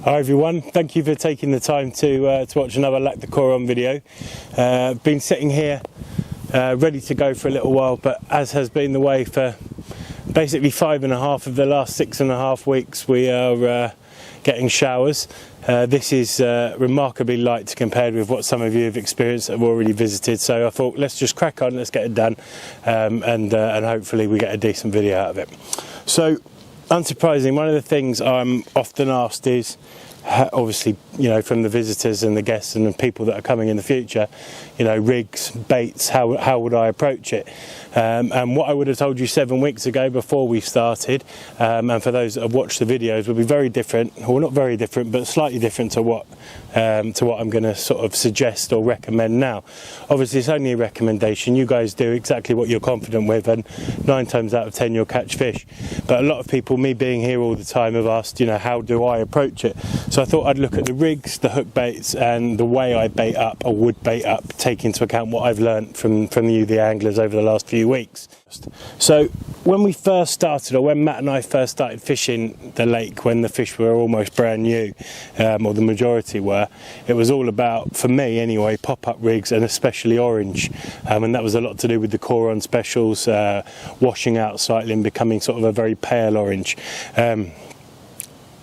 Hi everyone, thank you for taking the time to watch another Lac du Coron video. Been sitting here ready to go for a little while, but as has been the way for basically 5.5 of the last 6.5 weeks, we are getting showers. This is remarkably light compared with what some of you have experienced that have already visited, so I thought let's just crack on, let's get it done, and hopefully we get a decent video out of it. So unsurprisingly, one of the things I'm often asked is, obviously, you know, from the visitors and the guests and the people that are coming in the future, you know, rigs, baits, how would I approach it? And what I would have told you 7 weeks ago before we started, and for those that have watched the videos, will be very different, or not very different, but slightly different to what I'm going to sort of suggest or recommend now. Obviously, it's only a recommendation. You guys do exactly what you're confident with, and 9 times out of 10 you'll catch fish. But a lot of people, me being here all the time, have asked, you know, how do I approach it? So I thought I'd look at the rigs, the hook baits, and the way I bait up, or would bait up, take into account what I've learned from you, the anglers, over the last few weeks. So when we first started, or when Matt and I first started fishing the lake, when the fish were almost brand new, or the majority were, it was all about, for me anyway, pop-up rigs, and especially orange, and that was a lot to do with the Coron specials, washing out slightly and becoming sort of a very pale orange.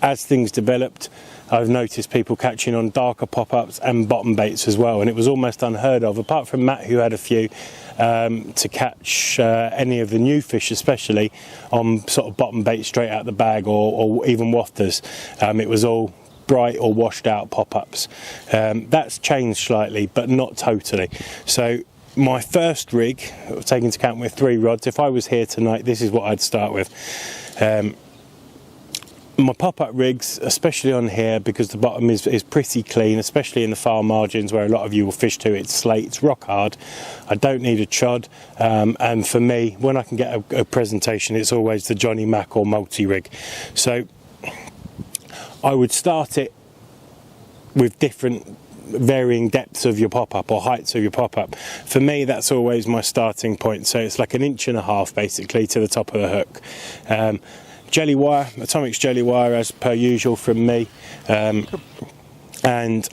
As things developed, I've noticed people catching on darker pop-ups and bottom baits as well, and it was almost unheard of, apart from Matt, who had a few, to catch any of the new fish, especially on sort of bottom bait straight out the bag, or even wafters. It was all bright or washed out pop-ups. That's changed slightly, but not totally. So my first rig, taking into account with 3 rods, if I was here tonight, this is what I'd start with. My pop-up rigs, especially on here, because the bottom is pretty clean, especially in the far margins where a lot of you will fish to, it's slate, it's rock hard. I don't need a chod, and for me, when I can get a presentation, it's always the Johnny Mac or multi-rig. So I would start it with different varying depths of your pop-up, or heights of your pop-up. For me, that's always my starting point, so it's like 1.5 inches basically to the top of the hook. Jelly wire, Atomic's jelly wire as per usual from me, and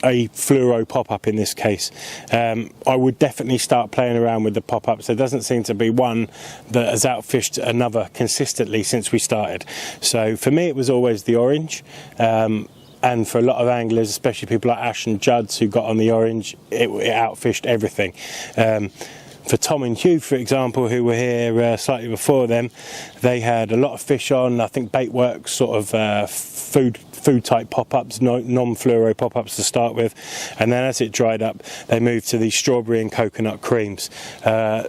a fluoro pop-up in this case. I would definitely start playing around with the pop-ups. There doesn't seem to be one that has outfished another consistently since we started. So for me, it was always the orange, and for a lot of anglers, especially people like Ash and Judds who got on the orange, it outfished everything. For Tom and Hugh, for example, who were here slightly before them, they had a lot of fish on, I think, Baitworks sort of food type pop-ups, non-fluoro pop-ups to start with, and then as it dried up, they moved to these strawberry and coconut creams.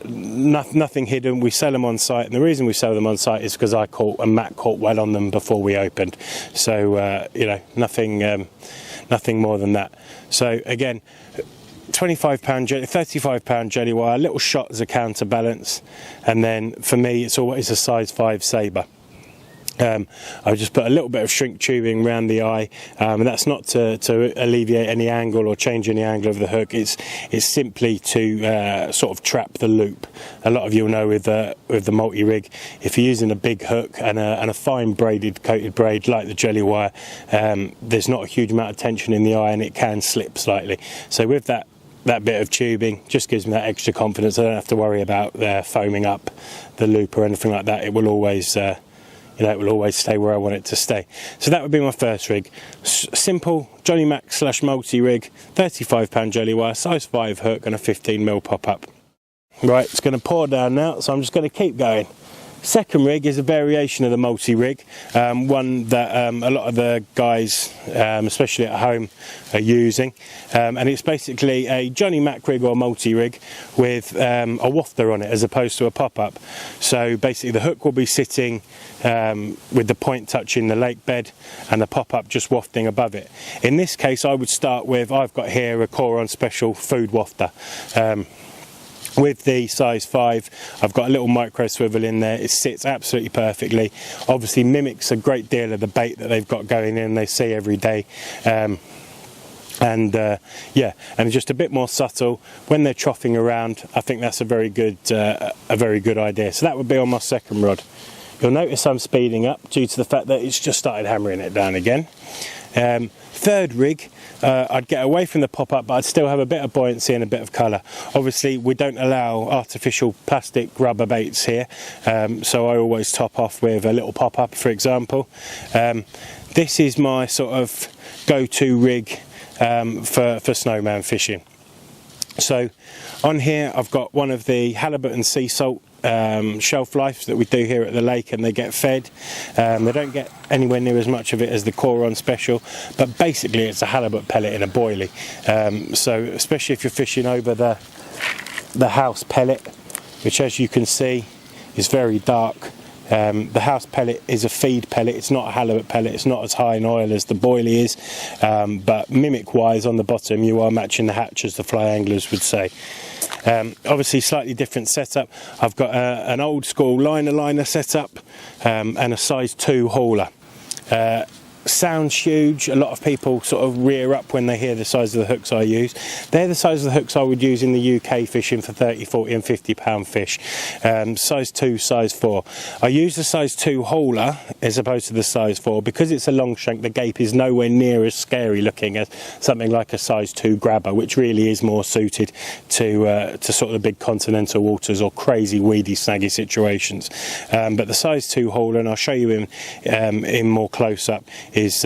Nothing hidden, we sell them on site, and the reason we sell them on site is because I caught, and Matt caught well on them before we opened. So, you know, nothing more than that. So again, 25-pound jelly, 35-pound jelly wire, a little shot as a counterbalance, and then for me it's always a size 5 sabre. I just put a little bit of shrink tubing around the eye, and that's not to alleviate any angle or change any angle of the hook. It's simply to sort of trap the loop. A lot of you will know with the multi-rig, if you're using a big hook and a fine coated braid like the jelly wire, there's not a huge amount of tension in the eye, and it can slip slightly. So with that bit of tubing just gives me that extra confidence. I don't have to worry about foaming up the loop or anything like that. It will always you know, it will always stay where I want it to stay. So that would be my first rig. Simple Johnny Mac / multi rig, 35-pound jelly wire, size 5 hook, and a 15mm pop-up. Right, it's going to pour down now, so I'm just going to keep going. Second rig is a variation of the multi-rig, one that a lot of the guys, especially at home, are using, and it's basically a Johnny Mac rig or multi-rig with a wafter on it as opposed to a pop-up. So basically the hook will be sitting with the point touching the lake bed and the pop-up just wafting above it. In this case, I would start with, I've got here a Coron special food wafter. With the size 5, I've got a little micro swivel in there. It sits absolutely perfectly. Obviously mimics a great deal of the bait that they've got going in, they see every day. Yeah, and just a bit more subtle when they're troughing around. I think that's a very good idea. So that would be on my second rod. You'll notice I'm speeding up due to the fact that it's just started hammering it down again. Third rig, I'd get away from the pop-up, but I'd still have a bit of buoyancy and a bit of colour. Obviously we don't allow artificial plastic rubber baits here, so I always top off with a little pop-up, for example. This is my sort of go-to rig for snowman fishing. So on here I've got one of the halibut and sea salt shelf life that we do here at the lake, and they get fed. They don't get anywhere near as much of it as the Coron special, but basically it's a halibut pellet in a boilie. So especially if you're fishing over the house pellet, which as you can see is very dark. The house pellet is a feed pellet, it's not a halibut pellet, it's not as high in oil as the boilie is, but mimic wise on the bottom you are matching the hatch, as the fly anglers would say. Obviously slightly different setup. I've got an old school liner setup and a size 2 hauler. Sounds huge. A lot of people sort of rear up when they hear the size of the hooks I use. They're the size of the hooks I would use in the UK fishing for 30, 40 and 50 pound fish. Size 2, size 4. I use the size 2 hauler as opposed to the size 4 because it's a long shank. The gape is nowhere near as scary looking as something like a size 2 grabber, which really is more suited to sort of the big continental waters or crazy weedy snaggy situations. But the size 2 hauler, and I'll show you in more close up, is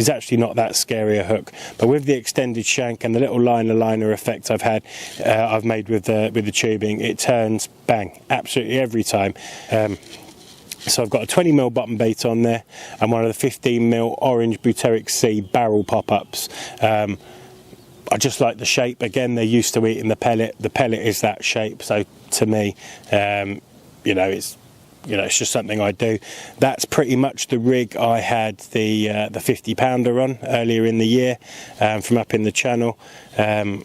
actually not that scary a hook, but with the extended shank and the little liner effect I've made with the tubing, it turns bang absolutely every time. So I've got a 20mm bottom bait on there and one of the 15mm orange buteric sea barrel pop-ups. I just like the shape. Again, they're used to eating the pellet. The pellet is that shape, so to me, it's just something I do. That's pretty much the rig I had the 50 pounder on earlier in the year from up in the channel, and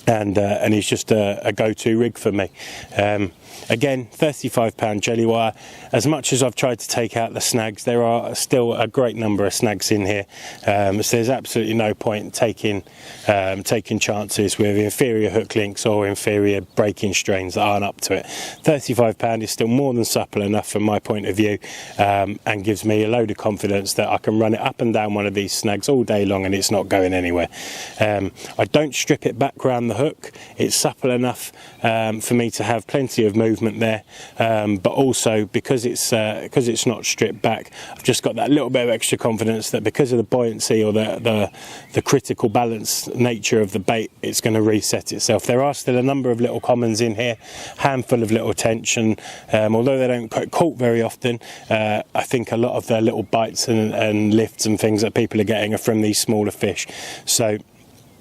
he's just a go-to rig for me. Again, 35 pound jelly wire. As much as I've tried to take out the snags, there are still a great number of snags in here, so there's absolutely no point taking chances with inferior hook links or inferior breaking strains that aren't up to it. 35 pound is still more than supple enough from my point of view, and gives me a load of confidence that I can run it up and down one of these snags all day long and it's not going anywhere. I don't strip it back round the hook. It's supple enough for me to have plenty of movement there, but also because it's not stripped back, I've just got that little bit of extra confidence that because of the buoyancy or the critical balance nature of the bait, it's going to reset itself. There are still a number of little commons in here, handful of little tension, although they don't get caught very often. I think a lot of the little bites and lifts and things that people are getting are from these smaller fish. So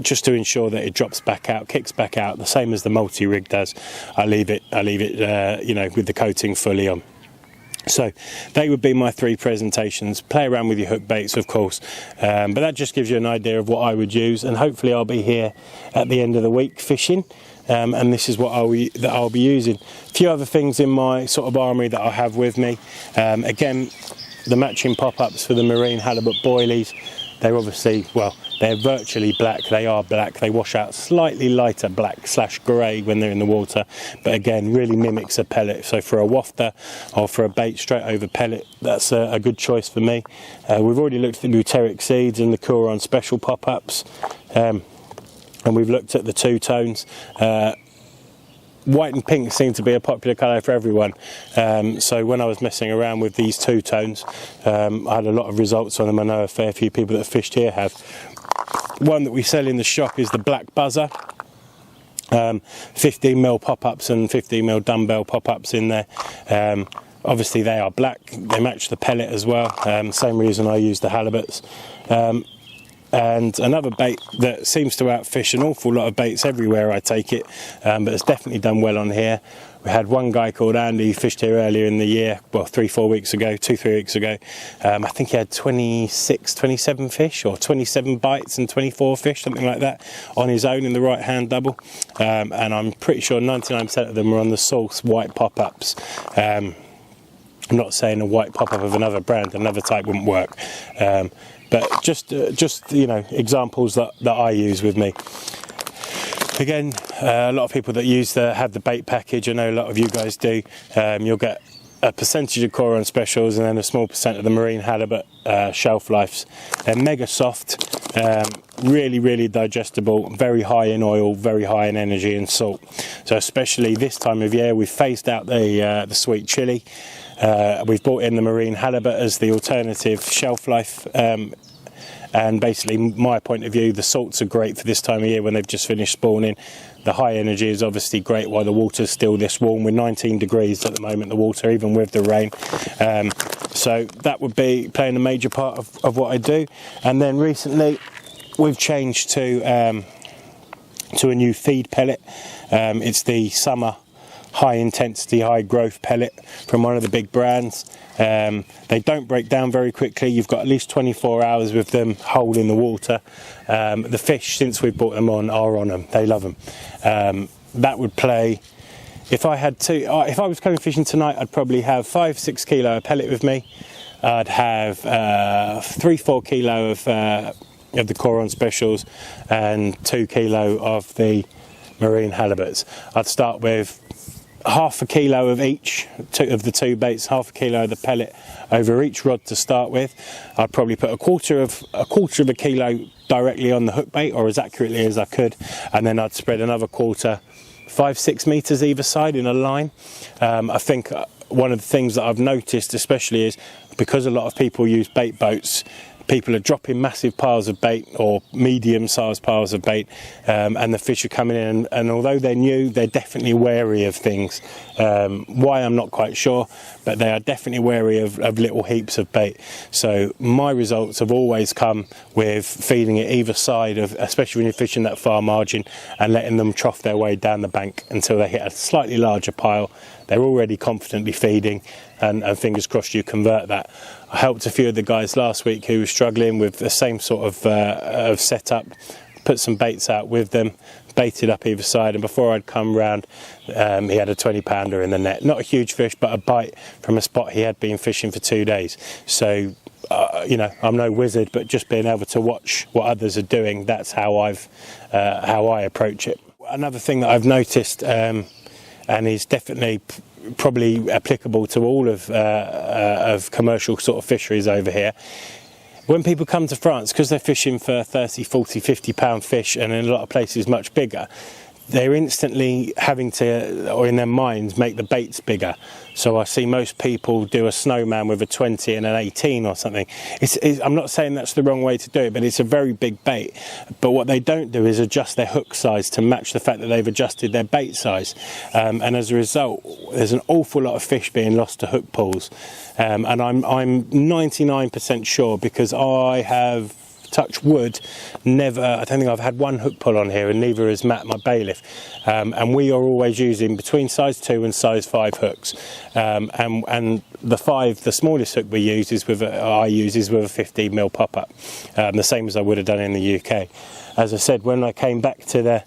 just to ensure that it drops back out, kicks back out, the same as the multi-rig does, I leave it with the coating fully on. So they would be my 3 presentations. Play around with your hook baits, of course, but that just gives you an idea of what I would use, and hopefully I'll be here at the end of the week fishing, and this is what I'll be using. A few other things in my sort of armoury that I have with me. Again, the matching pop-ups for the marine halibut boilies. They're obviously, well, they're virtually black. They are black. They wash out slightly lighter black / grey when they're in the water, but again, really mimics a pellet. So for a wafter or for a bait straight over pellet, that's a good choice for me. We've already looked at the buteric seeds and the Coron special pop-ups, and we've looked at the 2 tones. White and pink seem to be a popular colour for everyone, so when I was messing around with these 2 tones, I had a lot of results on them. I know a fair few people that have fished here have. One that we sell in the shop is the black buzzer, 15mm pop-ups and 15mm dumbbell pop-ups in there. Obviously they are black, they match the pellet as well, same reason I use the halibuts. And another bait that seems to outfish an awful lot of baits everywhere I take it, but it's definitely done well on here. We had one guy called Andy who fished here earlier in the year, well 2-3 weeks ago. I think he had 27 fish, or 27 bites and 24 fish, something like that, on his own in the right hand double, and I'm pretty sure 99% of them were on the Source white pop-ups. I'm not saying a white pop-up of another brand, another type wouldn't work, but just examples that I use with me. Again, a lot of people that have the bait package, I know a lot of you guys do, you'll get a percentage of Coron specials and then a small percent of the marine halibut shelf lives. They're mega soft, really digestible, very high in oil, very high in energy and salt. So especially this time of year, we've phased out the sweet chili. We've brought in the marine halibut as the alternative shelf life, and basically, my point of view, the salts are great for this time of year when they've just finished spawning. The high energy is obviously great while the water's still this warm. We're 19 degrees at the moment, the water, even with the rain. So that would be playing a major part of what I do. And then recently, we've changed to a new feed pellet. It's the summer high intensity, high growth pellet from one of the big brands. They don't break down very quickly. You've got at least 24 hours with them whole in the water. The fish, since we've brought them on, are on them. They love them. That would play, if I was going fishing tonight, I'd probably have 5-6 kilo of pellet with me. I'd have 3-4 kilo of the Coron specials and 2 kilo of the marine halibuts. I'd start with half a kilo of each of the two baits, half a kilo of the pellet over each rod to start with. I'd probably put a quarter of a kilo directly on the hook bait, or as accurately as I could, and then I'd spread another quarter 5-6 meters either side in a line. I think one of the things that I've noticed especially is because a lot of people use bait boats, people are dropping massive piles of bait or medium-sized piles of bait, and the fish are coming in, and although they're new, they're definitely wary of things. Why, I'm not quite sure, but they are definitely wary of little heaps of bait. So my results have always come with feeding it either side of, especially when you're fishing that far margin, and letting them trough their way down the bank until they hit a slightly larger pile. They're already confidently feeding, and fingers crossed you convert that. I helped a few of the guys last week who were struggling with the same sort of setup, put some baits out with them, baited up either side, and before I'd come round, he had a 20-pounder in the net. Not a huge fish, but a bite from a spot he had been fishing for 2 days. So, you know, I'm no wizard, but just being able to watch what others are doing, that's how I approach it. Another thing that I've noticed, and is definitely probably applicable to all of commercial sort of fisheries over here. When people come to France, because they're fishing for 30, 40, 50 pound fish, and in a lot of places much bigger, they're instantly having to, or in their minds, make the baits bigger. So I see most people do a snowman with a 20 and an 18 or something. I'm not saying that's the wrong way to do it, but it's a very big bait. But what they don't do is adjust their hook size to match the fact that they've adjusted their bait size. And as a result, there's an awful lot of fish being lost to hook pulls. And I'm 99% sure, because I have, touch wood, I don't think I've had one hook pull on here, and neither has Matt, my bailiff, and we are always using between size 2 and size 5 hooks, and the smallest hook I use is with a 15mm pop-up, the same as I would have done in the UK. As I said, when I came back to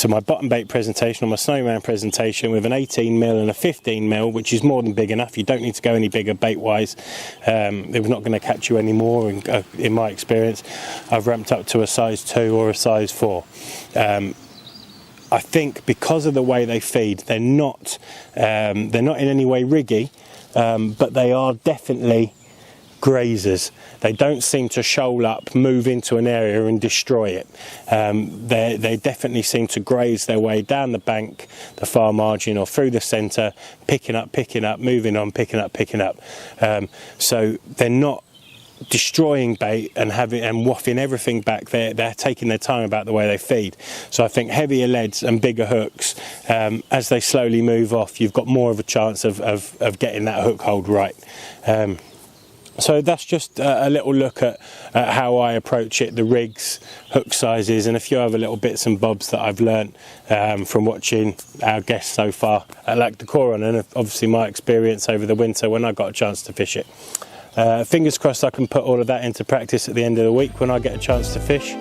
my bottom bait presentation, or my snowman presentation, with an 18mm and a 15mm, which is more than big enough. You don't need to go any bigger bait wise. It was not going to catch you anymore in my experience. I've ramped up to a size 2 or a size 4. I think because of the way they feed, they're not in any way riggy, but they are definitely grazers. They don't seem to shoal up, move into an area and destroy it. They definitely seem to graze their way down the bank, the far margin, or through the centre, picking up, moving on, picking up. So they're not destroying bait and wafting everything back. They're taking their time about the way they feed. So I think heavier leads and bigger hooks, as they slowly move off, you've got more of a chance of getting that hook hold right. So that's just a little look at how I approach it, the rigs, hook sizes, and a few other little bits and bobs that I've learnt from watching our guests so far at Lac du Coron, and obviously my experience over the winter when I got a chance to fish it. Fingers crossed I can put all of that into practice at the end of the week when I get a chance to fish.